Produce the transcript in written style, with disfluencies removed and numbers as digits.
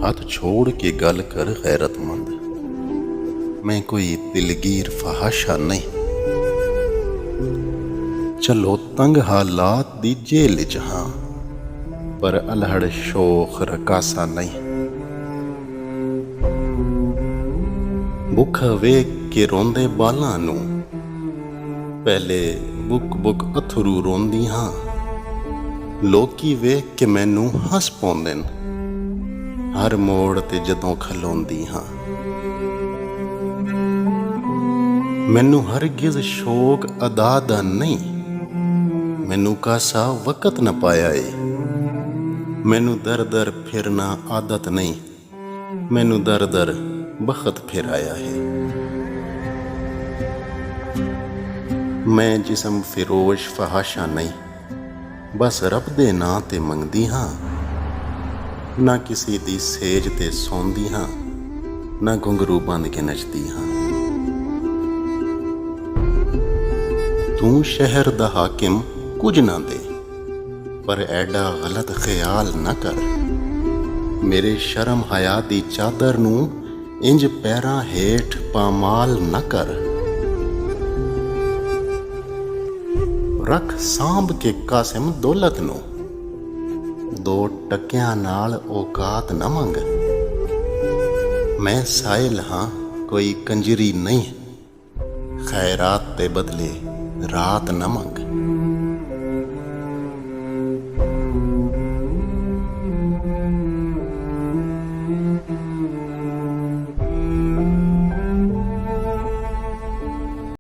ہاتھ چھوڑ کے گل کر غیرت مند، میں کوئی دلگیر فحاشا نہیں۔ چلو تنگ حالات دی جیل چ ہاں، پر الہڑ شوخ رکاسا نہیں۔ بکھ ویکھ کے روندے بالاں نوں، پہلے بک بک اتھرو روندی ہاں۔ لوکی ویکھ کے مینوں ہس پوندن، ہر موڑ تے جدوں کھلوندی ہاں۔ مینوں ہرگز شوق ادا دا نہیں، مینوں کاسا وقت نہ پایا اے۔ مینوں در در پھرنا عادت نہیں، مینوں در در بخت پھرایا ہے۔ میں جسم فروش فحاشا نہیں، بس رب دے ناں تے منگدی ہاں۔ نہ کسی دی سیج تے سوندی ہاں، نہ گھنگرو بند کے نچدی ہاں۔ تو شہر دا حاکم کچھ نہ دے، پر ایڈا غلط خیال نہ کر۔ میرے شرم حیا دی چادر نوں انج پیراں ہیٹھ پامال نہ کر۔ رکھ سانبھ کے قاسم دولت نوں، دو ٹکیاں نال اوقات نہ منگ۔ میں سائل ہاں کوئی کنجری نہیں، خیرات دے بدلے رات نہ منگ۔